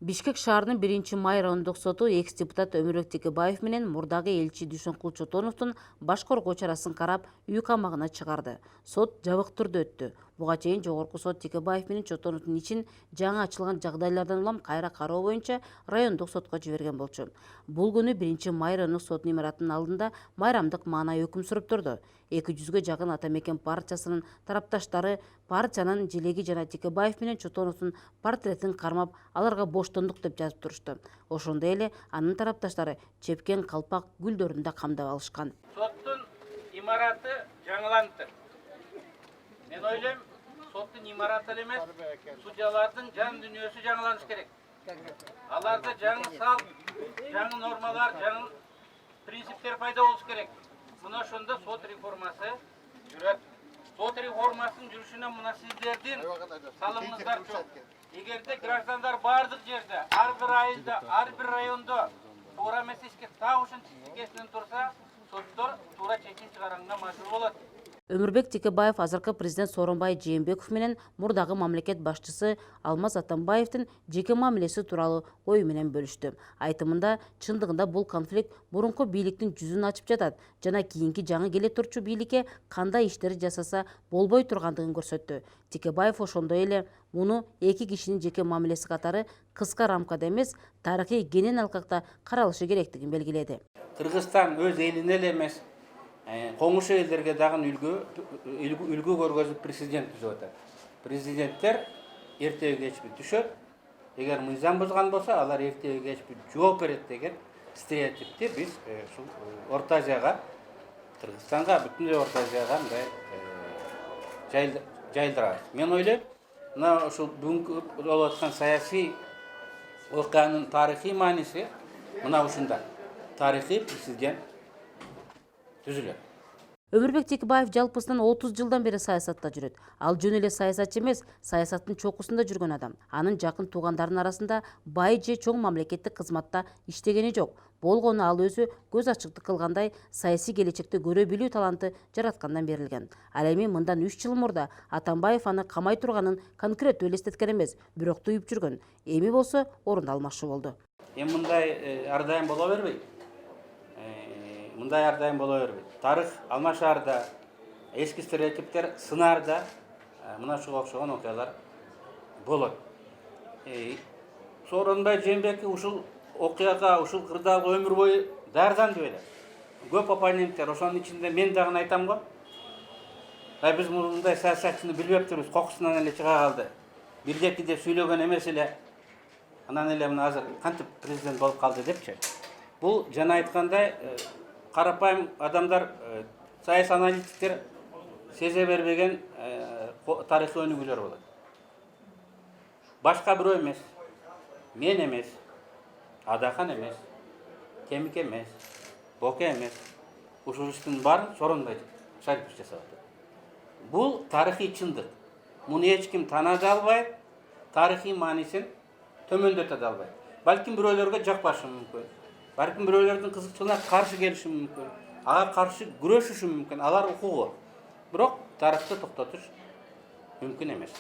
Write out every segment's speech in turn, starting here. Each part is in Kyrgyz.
Бишкек шаарынын 1-май райондук соту экс-депутат Өмүрбек Текебаев менен мурдагы элчи Дүйшөнкул Чотоновдун баш коргоо чарасын карап, үй камагына чыгарды. Сот жабык түрдө өттү. Буга чейин жогорку сот Текебаев менен Чотоновдун ичин жаңы ачылган жагдайлардан улам кайра кароо боюнча райондук сотко жиберген болчу. Бул күнү 1-май райондук соттун имаратынын алдында майрамдык маанай өкүм сүрүп турду. 200-гө жакын Ата Мекен партиясынын тарапташтары партиянын желеги жана Текебаев менен Чотоновдун портретин кармап, аларга боштондук деп жазып турушту. Ошондой эле анын тарапташтары чепкен калпак гүлдөрүн да камдап алышкан. Соттун имараты жаңыланды. Мен ойлойм, соттун имараты эмес, судьялардын жан дүнүйөсү жаңыланыш керек. Аларда жаңы сал, жаңы нормалар, жаңы принциптер пайда болуш керек. Мына ошондо сот реформасы жүрөт. Сот реформасынын жүрүшүнө мына сиздердин салымыңыздар жок. Эгерде граждандар бардык жерде, ар бир айылда, ар бир райондо туура эмеске так ушинтип тикесинен турса, соттор туура чечим чыгарганга мажбур болот. Өмүрбек Текебаев азыркы президент Сооронбай Жээнбеков менен мурдагы мамлекет башчысы Алмаз Атамбаевдин жеке мамилеси тууралуу ою менен бөлүштү. Айтымында, чындыгында бул конфликт мурунку бийликтин жүзүн ачып жатат жана кийинки жаңы келе турчу бийликке кандай иштерди жасаса болбой тургандыгын көрсөттү. Текебаев ошондой эле муну эки кишинин жеке мамилеси катары кыска рамкада эмес, тарыхый кенен алкакта каралышы керектигин белгиледи. Кыргызстан өз элине эле эмес, коңшу элдерге дагы үлгү көргөзүп президент түзүп атат. Президенттер эртеге кечпи түшөт. Эгер мыйзам бузган болсо, алар эртеге кечпи жооп берет деген стереотипти биз ушул Орто Азияга, Кыргызстанга, бүтүндөй Орто Азияга мындай жайылдырабыз. Мен ойлойм, мына ушул бүгүнкү болуп аткан саясий окуянын тарыхый мааниси мына ушунда. Тарыхый президент түзүлөт. Өмүрбек Текебаев жалпысынан 30 жылдан бери саясатта жүрөт. Ал жөн эле саясатчы эмес, саясаттын чокусунда жүргөн адам. Анын жакын туугандарынын арасында бай же чоң мамлекеттик кызматта иштегени жок. Болгону ал өзү көз ачыктык кылгандай саясий келечекти көрө билүү таланты жараткандан берилген. Ал эми мындан 3 жыл мурда Атамбаев аны камай турганын конкреттүү элестеткен эмес, бирок туюп жүргөн. Эми болсо орундалмакчы болду. Эми мындай ар дайым боло бербейт. Мындай ар дайым боло бербейт. Тарых алмашаарда, эски стереотиптер сынаарда мына ушуга окшогон окуялар болот. Сооронбай Жээнбеков ушул окуяга, ушул кырдаалга өмүр бою даярданды беле. Көп оппоненттер, ошонун ичинде мен дагы айтам го. Биз мындай саясатчыны билбептирбиз, кокусунан эле чыга калды. Бирдеки деп сүйлөгөн эмес эле. Анан эле мына азыр кантип президент болуп калды депчи. Бул жана айткандай карапайым адамдар, саясий аналитиктер сезе бербеген тарыхый өнүгүүлөр болот. Башка бирөө эмес, мен эмес, Адахан эмес, Темик эмес, Боке эмес, ушул иштин баарын Сооронбай Шарипов жасап атат. Бул тарыхый чындык. Муну эч ким тана да албайт, тарыхый маанисин төмөндөтө да албайт. Балким бирөөлөргө жакпашы мүмкүн. Балким бирөөлөрдүн кызыкчылыгына каршы келиши мүмкүн. Ага каршы күрөшүшү мүмкүн. Алар укугу. Бирок тарыхты токтотуш мүмкүн эмес.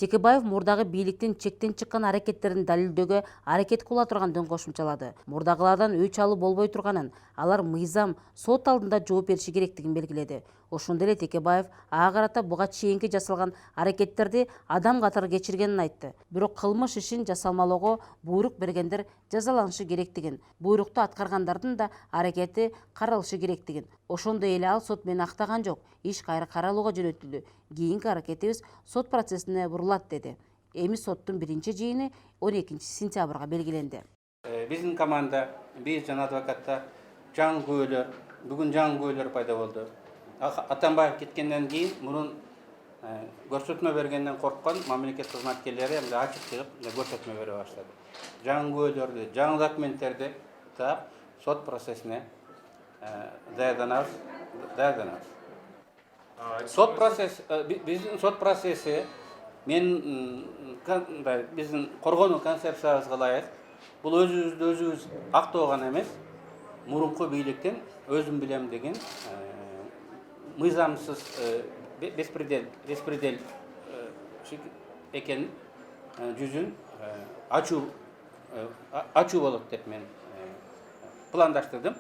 Текебаев мурдагы бийликтин чектен чыккан аракеттерин далилдөөгө аракет кыла тургандыгын кошумчалады. Мурдагылардан өч алуу болбой турганын, алар мыйзам, сот алдында жооп бериши керектигин белгиледи. Ошондой эле Текебаев ага карата буга чейинки жасалган аракеттерди адам катары кечиргенин айтты. Бирок кылмыш ишин жасалмалоого буйрук бергендер жазаланышы керектигин, буйрукту аткаргандардын да аракети каралышы керектигин. Ошондой эле ал сот менен актаган жок, иш кайра каралууга жөнөтүлдү. Кийинки аракетибиз сот процессине бурулат деди. Эми соттун биринчи жыйыны 12 сентябрга белгиленди. Биздин команда, биз жана адвокатта жаңы күбөлөр, бүгүн жаңы күбөлөр пайда болду. Атамбаев кеткенден кийин мурун көрсөтмө бергенден корккон мамлекет кызматкерлери эми ачык чыгып көрсөтмө бере баштады. Жаңы күбөлөрдү, жаңы документтерди таап сот процессине даярданабыз. Сот процесс, биздин сот процесси биздин коргонуу концепциябызга ылайык. Бул өзүбүздү актоо гана эмес, мурунку бийликтин өзүм билем деген мыйзамсыз беспредел экенин жүзүн ачуу ачуу болот деп мен пландаштырдым.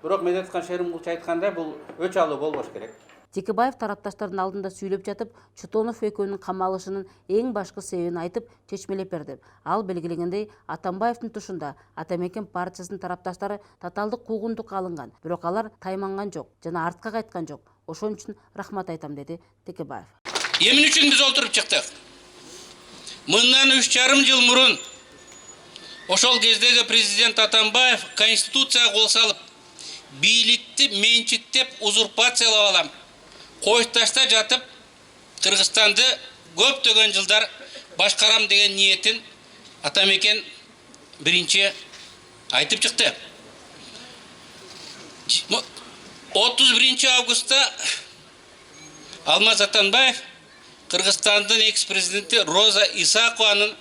Бирок мен айткан Шерим Кулч айткандай бул өч алуу болбош керек. Текебаев тарапташтардын алдында сүйлөп жатып, Чотонов экөөнүн камалышынын эң башкы себебин айтып, чечмелеп берди. Ал белгилегендей, Атамбаевдин тушунда Атамекен партиясынын тарапташтары татаалдык куугунтукка алынган, бирок алар тайманган жок жана артка кайткан жок. Ошон үчүн рахмат айтам, деди Текебаев. Эмне үчүн биз олтуруп чыктык? Мындан 3,5 жыл мурун ошол кездеги президент Атамбаев конституцияга кол салып, бийликти менчиктеп узурпациялап алам, кошташта жатып, Кыргызстанды көптөгөн жылдар башкарам деген ниетин Атамекен биринчи айтып чыкты. 31 августта Алмаз Атамбаев Кыргызстандын экс-президенти Роза Исакованын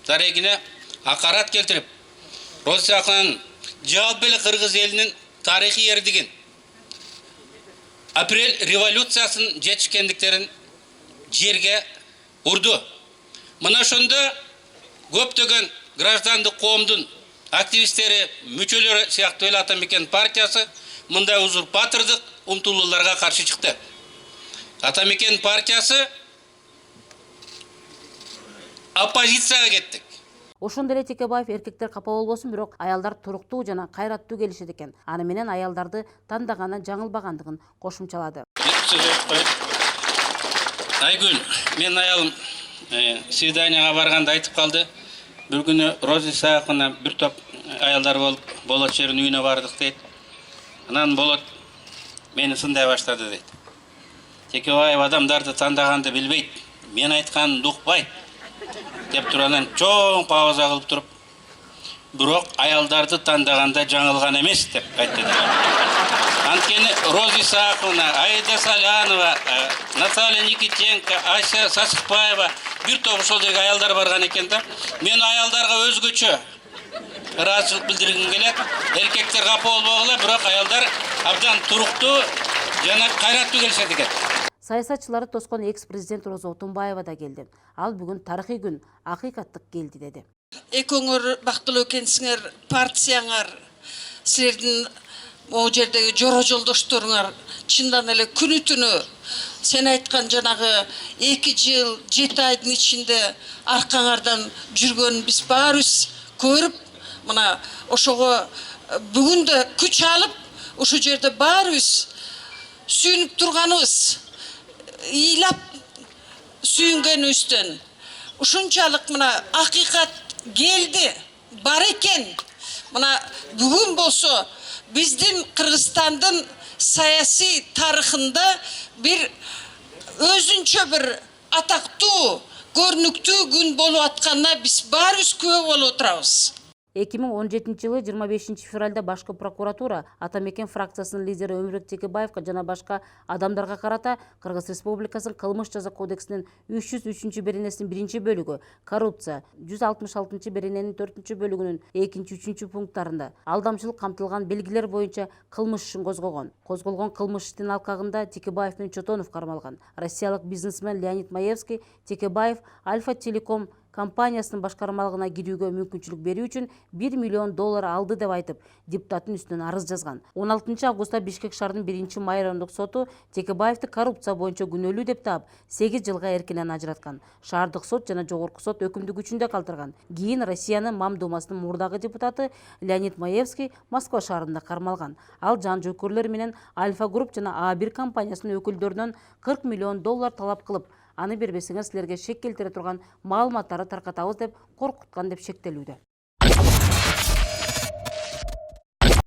дарегине акарат келтирип, Роза Исакованын жалпы эле кыргыз элинин тарыхый эрдигин, апрель революциясын жетишкендиктерин жерге урду. Мына ошондо көптөгөн граждандык коомдун активисттери, мүчөлөрү сыяктуу эле Атамекен партиясы мындай узурпатордук умтулууларга каршы чыкты. Атамекен партиясы оппозицияга кеттик. Ошондой эле Текебаев эркектер капа болбосун, бирок аялдар туруктуу жана кайраттуу келишет экен. Аны менен аялдарды тандаганы жаңылбагандыгын кошумчалады. Айгүл, мен аялым свиданияга барганда айтып калды. Бир күнү Роза Исаковна бир топ аялдар болот жерин үйүнө бардык дейт. Анан болот мени сындай баштады дейт. Текебаев адамдарды тандаганды билбейт, мен айтканымды укпайт деп туранан чоң пауза кылып туруп, бирок аялдарды тандаганда жаңылган эмес деп айтты. Анткени Роза Исаковна, Аида Салянова, Наталья Никитенко, Ася Сасыкбаева бир топ ошол жерге аялдар барган экен да. Мен аялдарга өзгөчө ыраазычылык билдиргим келет. Эркектер капа болбогула, бирок аялдар абдан туруктуу жана кайраттуу келишет экен. Саясатчылары тоскон экс-президент Роза Отунбаева да келди. Ал бүгүн тарыхый күн, акыйкаттык келди, деди. Экөөңөр бактылуу экенсиңер, партияңар, силердин могу жердеги жора жолдошторуңар чындан эле күнү түнү сен айткан жанагы 2 жыл 7 айдын ичинде аркаңардан жүргөн биз баарыбыз көрүп, мына ошого бүгүн да күч алып, ошол жерде баарыбыз сүйүнүп турганыбыз, ыйлап сүйүнгөнүбүздөн ушунчалык мына акыйкат келди, бар экен. Мына бүгүн болсо биздин Кыргызстандын саясий тарыхында бир өзүнчө бир атактуу, көрүнүктүү күн болуп атканына биз баарыбыз күбө болуп отурабыз. 2017 жылы 25 февралда башкы прокуратура Атамекен фракциясынын лидери Өмүрбек Текебаевка жана башка адамдарга карата Кыргыз Республикасынын кылмыш жаза кодексинин 303 беренесинин 1 бөлүгү коррупция, 166 берененин 4 бөлүгүнүн 2-3 пункттарында алдамчылык камтылган белгилер боюнча кылмыш ишин козгогон. Козголгон кылмыш иштин алкагында Текебаев менен Чотонов кармалган. Россиялык бизнесмен Леонид Маевский Текебаев Альфа Телеком компаниясынын башкармалыгына кирүүгө мүмкүнчүлүк берүү үчүн $1 миллион алды деп айтып, депутаттын үстүнөн арыз жазган. 16 августта Бишкек шаарынын 1-Май райондук соту Текебаевди коррупция боюнча күнөөлүү деп таап, 8 жылга эркинен ажыраткан. Шаардык сот жана жогорку сот өкүмдү күчүндө калтырган. Кийин Россиянын Мам Думасынын мурдагы депутаты Леонид Маевский Москва шаарында кармалган. Ал жан жойкөрлөр менен Альфа Групп жана А1 компаниясынын өкүлдөрүнөн $40 миллион талап кылып, аны бербесеңер силерге шек келтире турган маалыматтарды таркатабыз деп коркуткан деп шектелүүдө.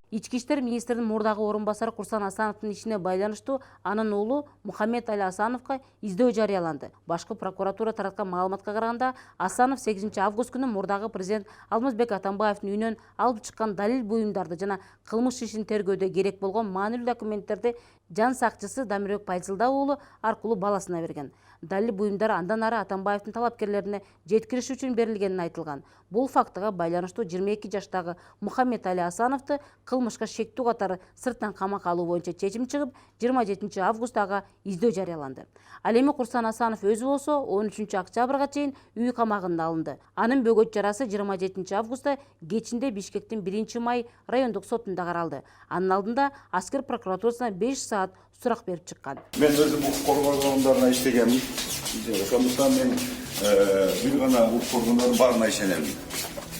Ички иштер министринин мурдагы орун басары Курсан Асановдун ишине байланыштуу анын уулу Мухаммед Али Асановго издөө жарыяланды. Башкы прокуратура тараткан маалыматка караганда, Асанов 8 август күнү мурдагы президент Алмазбек Атамбаевдин үйүнөн алып чыккан далил буюмдарды жана кылмыш ишин тергөөдө керек болгон маанилүү документтерди жан сакчысы Дамирбек Пайзылда уулу аркылуу баласына берген. Далил буюмдар андан ары Атамбаевдин талапкерлерине жеткириш үчүн берилгенин айтылган. Бул фактыга байланыштуу 22 жаштагы Мухаммед Али Асановду кылмыш кылмышка шектүү катары сырттан камакка алуу боюнча чечим чыгып, 27 август ага издөө жарыяланды. Ал эми Курсан Асанов өзү болсо 13 октябрга чейин үй камагында алынды. Анын бөгөт жарасы 27 августта кечинде Бишкектин 1-май райондук сотунда каралды. Анын алдында аскер прокуратурасына 5 саат сурак берип чыккан. Мен өзүм укук коргоо органдарына иштегенмин. Ошондуктан мен бир гана укук коргондордун баарына ишенемин.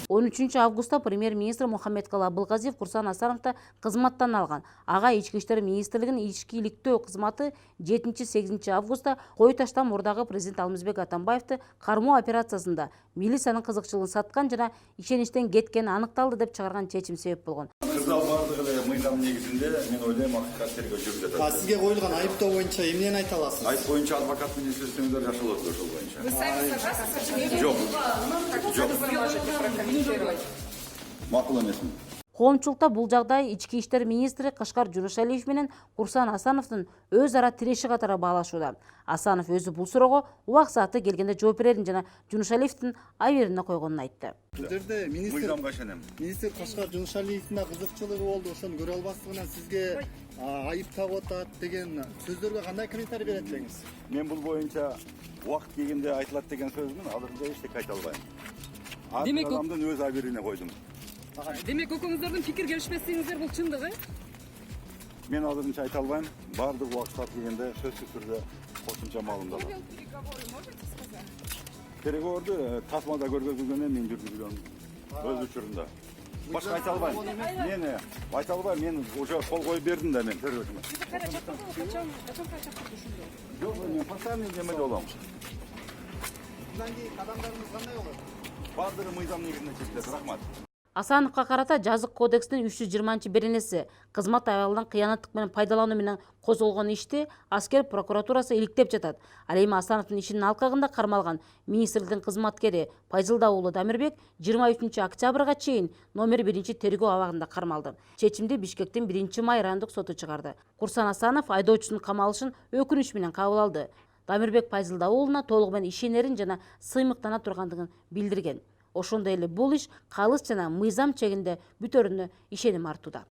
13 августта премьер-министр Мухаммедкалы Абылгазиев Курсан Асановду кызматтан алган. Ага Ички иштер министрлигинин ички иликтөө кызматы 7-8 августта кой таштан мурдагы президент Алмазбек Атамбаевди кармоо операциясында милициянын кызыкчылыгын саткан жана ишеништен кеткени аныкталды деп чыгарган чечим себеп болгон. Кырдаал бардыгы эле мыйзам негизинде мен ойлойм акыйкат тергөө жүргүзүлөт. Сизге коюлган айыптоо боюнча эмнени айта аласыз? Айып боюнча адвокат менен сүйлөшсөңүздөр жакшы болот ошол боюнча. Вы сами согласны? Жок. Как вы можете прокомментировать? Макул эмесмин. Коомчулукта бул жагдай ички иштер министри Кашкар Жунушалиев менен Курсан Асановдун өз ара тиреши катары баалашууда. Асанов өзү бул суроого убак сааты келгенде жооп берерин жана Жунушалиевдин айберине койгонун айтты. Бул жерде Мыйзамга ишенем. министр Кашкар Жунушалиевдин кызыкчылыгы болду, ошону көрө албастыгынан сизге айып тагып атат деген сөздөргө кандай комментарий берет элеңиз? Мен бул боюнча убакыт келгенде айтылат деген сөзмүн, азырынча эчтеке айта албайм. Демек, Адамдын өз айберине койдум. демек экөөңүздөрдүн пикир келишпестигиңиздер бул чындыгы? Мен азырынча айта албайм. Баардык убакыт келгенде сөзсүз түрдө кошумча маалымдалам. Переговоры можете сказать? Переговорду тасмада көргөзүлгөнүн мен жүргүзгөн өз учурунда. Башка айта албайм. Мен айта албайм. Мен уже кол коюп бердим да мен тергөөчүмө. Качан качан ушундай? Жок, мен постоянный немеде болом. Мындан кийин кадамдарыңыз кандай болот? Баардыгы мыйзам негизинде чечилет. Рахмат. Асановго карата жазык кодекстин 320-беренеси кызмат аялынан кыянаттык менен пайдалануу менен козголгон ишти аскер прокуратурасы иликтеп жатат. Ал эми Асановдун ишинин алкагында кармалган министрликтин кызматкери Пайзылда уулу Дамирбек 23 октябрга чейин номер 1-тергөө абагында кармалды. Чечимди Бишкектин 1-май райондук соту чыгарды. Курсан Асанов айдоочунун камалышын өкүнүч менен кабыл алды. Дамирбек Пайзылда уулуна толугу менен ишенерин жана сыймыктана тургандыгын билдирген. Ошондой эле бул иш калыс жана мыйзам чегинде бүтөрүнө ишеним артууда.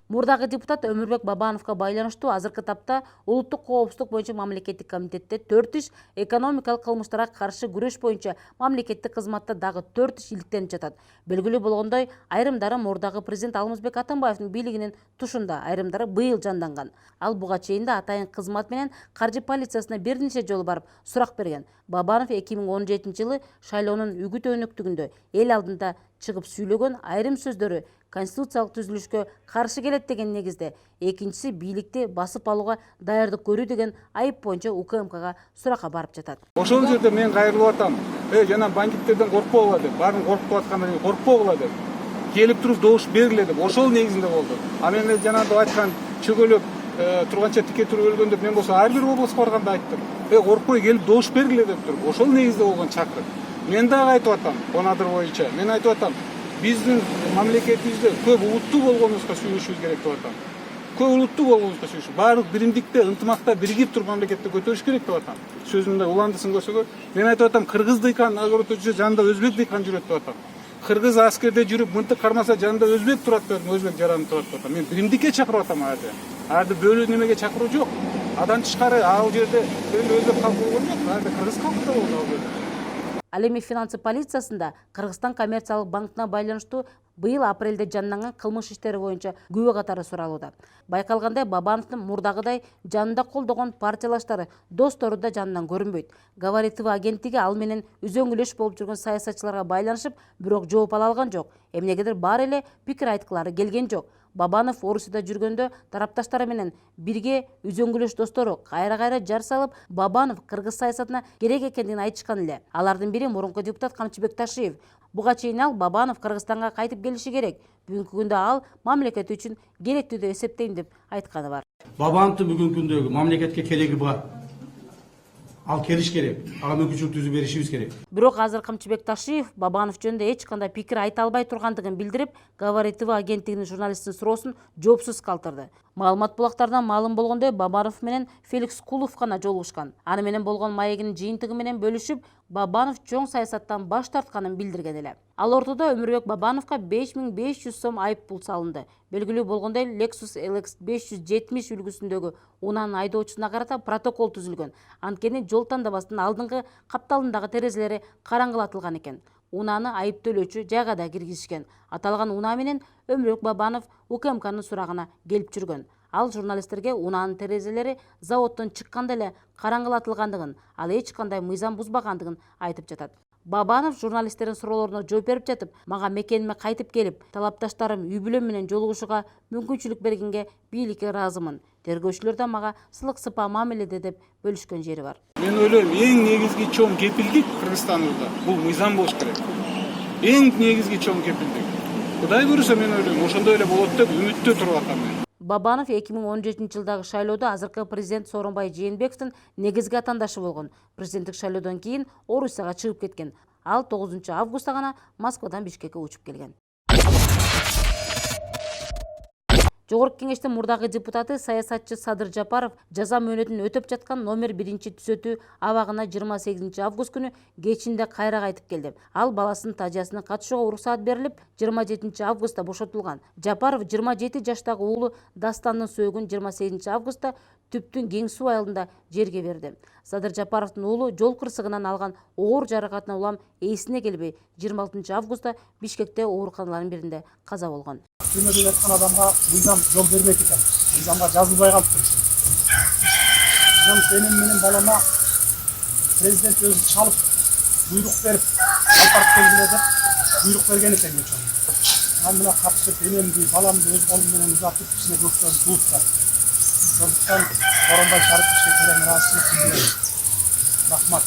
Мурдагы депутат Өмүрбек Бабановго байланыштуу азыркы тапта улуттук коопсуздук боюнча мамлекеттик комитетте 4 иш, экономикалык кылмыштарга каршы күрөш боюнча мамлекеттик кызматта дагы 4 иш иликтенип жатат. Белгилүү болгондой, айрымдары мурдагы президент Алмазбек Атамбаевдин бийлигинин тушунда, айрымдары быйыл жанданган. Ал буга чейин да атайын кызмат менен каржы полициясына бир нече жолу барып сурак берген. Бабанов 2017-жылы шайлоонун үгүт өнөктүгүндө эл алдында чыгып сүйлөгөн айрым сөздөрү конституциялык түзүлүшкө каршы келет деген негизде, экинчиси бийликти басып алууга даярдык көрүү деген айып боюнча УКМКга суракка барып жатат. Ошол жерде мен кайрылып атам. Жана бандиттерден коркпогула деп, баарын коркуп аткандан кийин коркпогула деп. Келип туруп добуш бергиле деп, ошол негизинде болду. А мен жанагы айткан чөгөлөп турганча тике туруп өлгөн деп мен болсо ар бир облуска барганда айттым. Коркпой келип добуш бергиле деп туруп, ошол негизде болгон чакырык. Мен дагы айтып атам, Бонадыр боюнча. Мен айтып атам, биздин мамлекетибизде көп улуттуу болгонубузга сүйлөшүбүз керек деп атам. Көп улуттуу болгонубузга сүйлөшүп, баардык биримдикте, ынтымакта биригип туруп мамлекетти көтөрүш керек деп атам. Сөзүмдө уландысын көрсөгө, мен айтып атам, кыргыз дыйкан огороддо жүрсө, жанында өзбек дыйкан жүрөт деп атам. Кыргыз аскерде жүрүп, мынтык кармаса, жанында өзбек турат деп атам, өзбек жаранып турат деп атам. Мен биримдикке чакырып атам арды. Арды бөлүү немеге чакыруу жок. Адан тышкары ал жерде өзбек калкы болгон жок, арды кыргыз калкы да болду ал жерде. Ал эми финансы полициясында Кыргызстан коммерциялык банкына байланыштуу быйыл апрелде жанданган кылмыш иштери боюнча күбө катары суралууда. Байкалгандай, Бабановдун мурдагыдай жанында колдогон партиялаштары, достору да жанынан көрүнбөйт. Говори ТВ агенттиги ал менен үзөңүлөш болуп жүргөн саясатчыларга байланышып, бирок жооп ала алган жок. Эмнегедир баары эле пикир айткылары келген жок. Бабанов Орусияда жүргөндө тарапташтары менен бирге үзөңгүлөш достору кайра жар салып, Бабанов кыргыз саясатына керек экендигин айтышкан эле. Алардын бири мурунку депутат Камчыбек Ташиев. Буга чейин ал Бабанов Кыргызстанга кайтып келиши керек. Бүгүнкү күндө ал мамлекет үчүн керектүү деп эсептейм деп айтканы бар. Бабановдун бүгүнкү күндөгү мамлекетке кереги бар. Ал келиш керек. Ага мүмкүнчүлүк түзүп беришибиз керек. Бирок азыр Камчыбек Ташиев Бабанов жөнүндө эч кандай пикир айта албай тургандыгын билдирип, Говори ТВ агенттигинин журналисттин суроосун жоопсуз калтырды. Маалымат булактарынан маалым болгондой, Бабанов менен Феликс Кулов гана жолугушкан. Аны менен болгон маегинин жыйынтыгы менен бөлүшүп, Бабанов чоң саясаттан баш тартканын билдирген эле. Ал ортодо Өмүрбек Бабановго 5500 сом айып пул салынды. Белгилүү болгондой, Lexus LX 570 үлгүсүндөгү унаанын айдоочусуна карата протокол түзүлгөн. Анткени жол тандабастын алдыңкы капталындагы терезелери караңгылатылган экен. Унааны айыптөлөөчү жайга да киргизишкен. Аталган унаа менен Өмүрбек Бабанов УКМКнын сурагына келип жүргөн. Ал журналисттерге унаанын терезелери заводдон чыкканда эле караңгылатылгандыгын, ал эч кандай мыйзам бузбагандыгын айтып жатат. Бабанов журналисттердин суроолоруна жооп берип жатып, мага мекениме кайтып келип, талапташтарым үй бүлөм менен жолугушууга мүмкүнчүлүк бергенге бийликке ыраазымын. Тергөөчүлөр да мага сылык сыпа мамиледе деп бөлүшкөн жери бар. Мен ойлойм, эң негизги чоң кепилдик Кыргызстанда бул мыйзам болуш керек. Эң негизги чоң кепилдик. Кудай буйруса, мен ойлойм, ошондой эле болот деп үмүттө туруп атам мен. Бабанов 2017 жылдагы шайлоодо азыркы президент Сооронбай Жээнбековдун негизги атаандашы болгон. Президенттик шайлоодон кийин Орусияга чыгып кеткен. Ал 9 августта гана Москвадан Бишкекке учуп келген. Жогорку кеңештин мурдагы депутаты саясатчы Садыр Жапаров жаза мөөнөтүн өтөп жаткан номер 1-түзөтүү абагына 28 август күнү кечинде кайра кайтып келди. Ал баласынын тажыясына катышууга уруксаат берилип, 27 августта бошотулган. Жапаров 27 жаштагы уулу Дастандын сөөгүн 28 августта Түптүн Кең суу айылында жерге берди. Садыр Жапаровдун уулу жол кырсыгынан алган оор жаракатына улам эсине келбей 26 августта Бишкекте ооруканалардын биринде каза болгон. Түрмөдө жаткан адамга мыйзам жол бербейт экен. Мыйзамга жазылбай калыптыр. Сенин менен балама президент өзү чалып буйрук берип, алып келгиле деп буйрук берген экен ошо. Мен мына катышып энемди, баламды өз колум менен узатып, ичине көктөрүп туупта. Сондуктан Сооронбай Шариповичке терең ыраазычылык билдирем. Рахмат.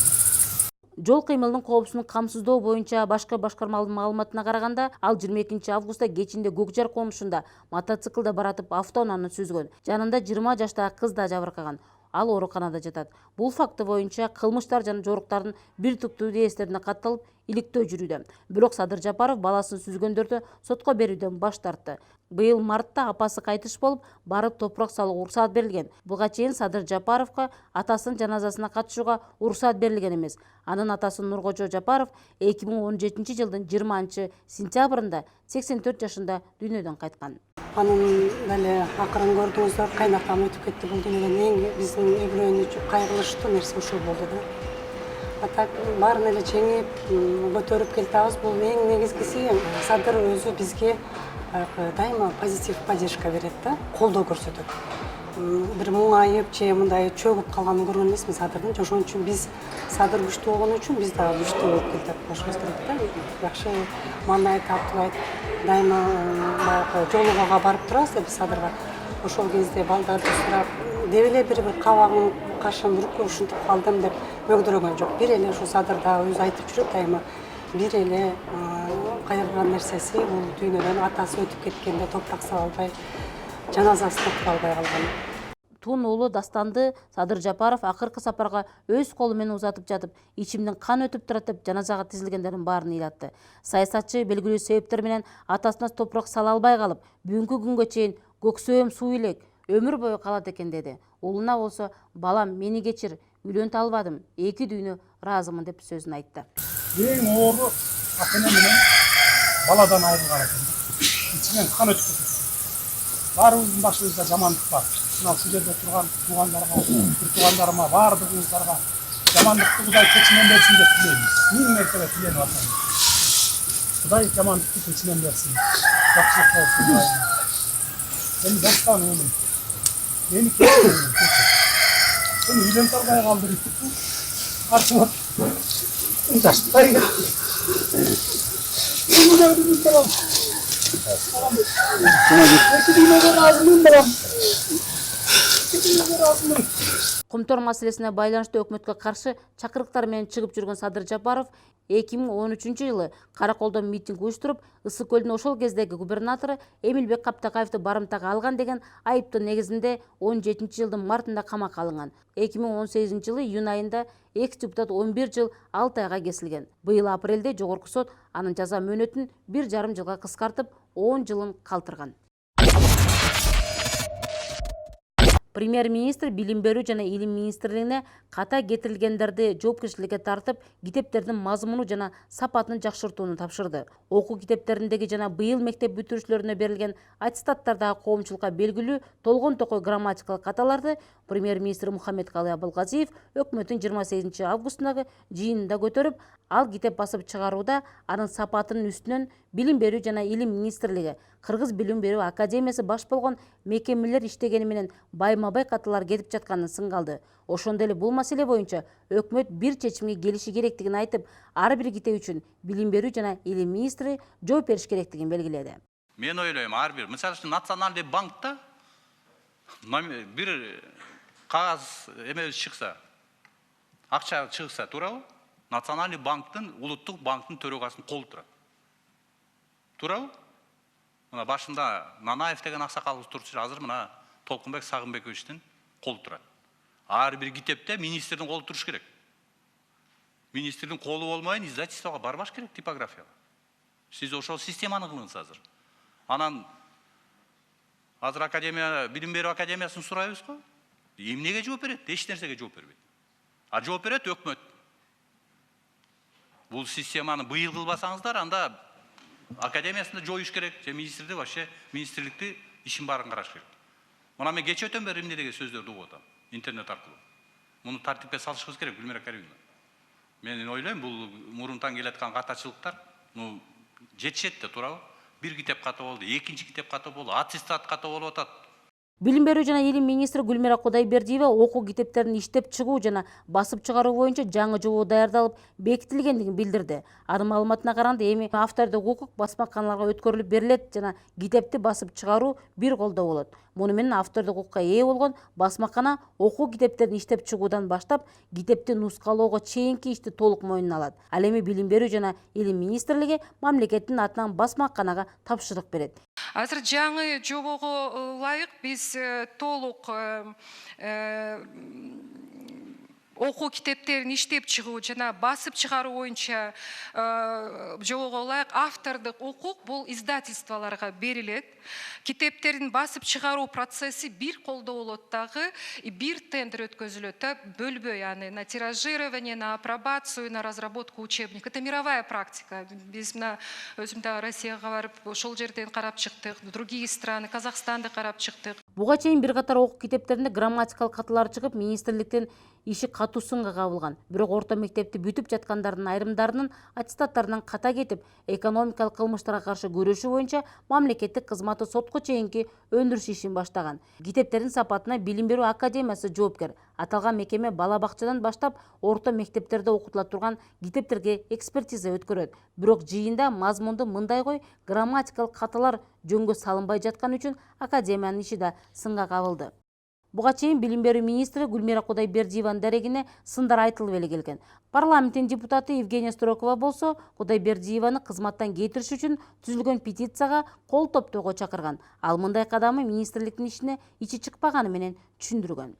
Жол кыймылынын коопсуздугун камсыздоо боюнча башкы башкармалын маалыматына караганда, ал 22 августта кечинде Көкжар конушунда мотоциклде баратып автоунааны сүзгөн. Жанында 20 жаштагы кыз да жабыркаган. Ал ооруканада жатат. Бул факты боюнча кылмыштар жана жоруктардын бир топтуу идеястерине катталып, иликтөө жүрүүдө. Бирок Садыр Жапаров баласын сүзгөндөрдү сотко берүүдөн баш тартты. Быйыл мартта апасы кайтыш болуп, барып топурак салууга уруксаат берилген. Буга чейин Садыр Жапаровго атасынын жаназасына катышууга уруксаат берилген эмес. Анын атасы Нуркожо Жапаров 2017 жылдын 20 сентябрында 84 жашында дүйнөдөн кайткан. Анын деле акырын көрдүңүздөр, кайнакам өтүп кетти. Бул дүйнөдөн эң биздин үй бүлөнү кайгылыштуу нерсе ушул болду да. Атак баарын эле жеңип, көтөрүп келатабыз. Бул эң негизгиси Садыр өзү бизге дайыма позитив поддержка берет да, колдоо көрсөтөт. Бир муңайып же мындай чөгүп калганын көргөн эмесмиз Садырдын. Ошон үчүн биз Садыр күчтүү болгон үчүн биз да күчтүү болуп келтип болушубуз керек да. Жакшы маанай таптыбайт, дайыма баягы жолугага барып турабыз да биз Садырга. Ошол кезде балдарды сурап, деп эле бир кабагым, кашым бүркүп ушинтип калдым деп мөгдөрөгөн жок. Бир эле ушу Садыр да өзү айтып жүрөт дайыма. Бир эле кайгырган нерсеси бул дүйнөдөн атасы өтүп кеткенде топурак сала албай, жаназасын окуп албай калган. Тун уулу Дастанды Садыр Жапаров акыркы сапарга өз колу менен узатып жатып, ичимден кан өтүп турат деп жаназага тизилгендердин баарын ыйлатты. Саясатчы белгилүү себептер менен атасына топурак сала албай калып, бүгүнкү күнгө чейин көксөөм суу илек, өмүр бою калат экен деди. Уулуна болсо, балам мени кечир, үйлөнтө албадым, эки дүйнө ыраазымын деп сөзүн айтты. Ең оору ата-эне менен баладан айырылган экен. Ичинен кан өтүп кетет. Баарыбыздын башыбызда жамандык бар. Мына ушул жерде турган туугандарга, бир туугандарыма, баардыгыңыздарга жамандыкты Кудай кечинен берсин деп тилеймиз. 1000 мертебе тиленип атам. Кудай жамандыкты кечинен берсин. Жакшылык болсун. Сени Дастан уулум. Мени кечир. Сени үйлөнтө албай калдырып. Артыма Дастан. Кумтор маселесине байланыштуу өкмөткө каршы чакырыктар менен чыгып жүргөн Садыр Жапаров 2013 жылы Караколдо митинг уюштуруп, Ысык көлдүн ошол кездеги губернатору Эмилбек Каптакаевди барымтага алган деген айыптын негизинде 17 жылдын мартында камакка алынган. 2018 жылы июнь айында экс-депутат 11 жыл 6 айга кесилген. Быйыл апрелде жогорку сот анын жаза мөөнөтүн 1,5 жылга кыскартып, 10 жылын калтырган. Премьер-министр билим берүү жана илим министрлигине ката кетирилгендерди жоопкерчиликке тартып, китептердин мазмуну жана сапатын жакшыртууну тапшырды. Окуу китептериндеги жана быйыл мектеп бүтүрүүчүлөрүнө берилген аттестаттардагы коомчулукка белгилүү толгон токой грамматикалык каталарды премьер-министр Мухаммедкалый Абылгазиев өкмөттүн 28 августундагы жыйынында көтөрүп, ал китеп басып чыгарууда анын сапатынын үстүнөн билим берүү жана илим министрлиги, Кыргыз билим берүү академиясы баш болгон мекемелер иштегени менен байма-бай каталар кетип жатканын сынга алды. Ошондой эле бул маселе боюнча өкмөт бир чечимге келиши керектигин айтып, ар бир китеп үчүн билим берүү жана илим министри жооп бериш керектигин белгиледи. Мен ойлойм, ар бир, мисалы үчүн Националдык банкта бир кагаз эме чыкса, акча чыкса, туурабы? Националдык банктын, улуттук банктын төрөгасын колу турат. Туурабы? Мына башында Нанаев деген аксакалыбыз турчу, азыр мына Толкунбек Сагынбековичтин колу турат. Ар бир китепте министрдин колу туруш керек. Министрдин колу болмайын, издательствого барбаш керек, типографияга. Сиз ошол системаны кылыңыз азыр. Анан азыр академия, билим берүү академиясын сурайбыз го. Эмнеге жооп берет? Эч нерсеге жооп бербейт. А жооп берет өкмөт. Бул системаны быйыл кылбасаңыздар, анда академиясында жоюш керек, же министрди вообще министрликти ишин баарын караш керек. Мына мен кече өтөн бери эмне деген сөздөрдү угуп атам интернет аркылуу. Муну тартипке салышыбыз керек, Гүлмира Каримовна. Мен ойлойм, бул мурунтан келаткан катачылыктар, жетишет да, туурабы? Бир китеп ката болду, экинчи китеп ката болду, аттестат ката болуп атат. Билим берүү жана илим министри Гүлмира Кудайбердиева окуу китептерин иштеп чыгуу жана басып чыгаруу боюнча жаңы жобо даярдалып, бекитилгендигин билдирди. Анын маалыматына караганда, эми автордук укук басмаканаларга өткөрүлүп берилет жана китепти басып чыгаруу бир колдо болот. Муну менен автордук укукка ээ болгон басмакана окуу китептерин иштеп чыгуудан баштап, китепти нускалоого чейинки ишти толук мойнуна алат. Ал эми билим берүү жана илим министрлиги мамлекеттин атынан басмаканага тапшырык берет. Азыр жаңы жобого ылайык биз толук окуу китептерин иштеп чыгуу жана басып чыгаруу боюнча жобого ылайык автордук укук бул издательстволорго берилет. Китептерин басып чыгаруу процесси бир колдо болот дагы, бир тендер өткөзүлөт да, бөлбөй, яны на тиражирование, на апробацию, на разработку учебника. Это мировая практика. Биз мына өзүм да Россияга барып, ошол жерден карап чыктык, другие страны, Казакстанды карап чыктык. Буга чейин бир катар окуу китептеринде грамматикалык каталар чыгып, министрликтен иши катуу сынга кабылган. Бирок орто мектепти бүтүп жаткандардын айрымдарынын аттестаттарынан ката кетип, экономикалык кылмыштарга каршы күрөшүү боюнча мамлекеттик кызматы сотко чейинки өндүрүш ишин баштаган. Китептердин сапатына билим берүү академиясы жоопкер. Аталган мекеме бала бакчадан баштап орто мектептерде окутула турган китептерге экспертиза өткөрөт. Бирок жыйында мазмунду мындай кой грамматикалык каталар жөнгө салынбай жаткан үчүн академиянын иши да сынга кабылды. Буга чейин билим берүү министри Гүлмира Кудайбердиеванын дарегине сындар айтылып эле келген. Парламенттин депутаты Евгения Строкова болсо Кудайбердиеваны кызматтан кетириш үчүн түзүлгөн петицияга кол топтоого чакырган. Ал мындай кадамы министрликтин ишине ичи чыкпаганы менен түшүндүргөн.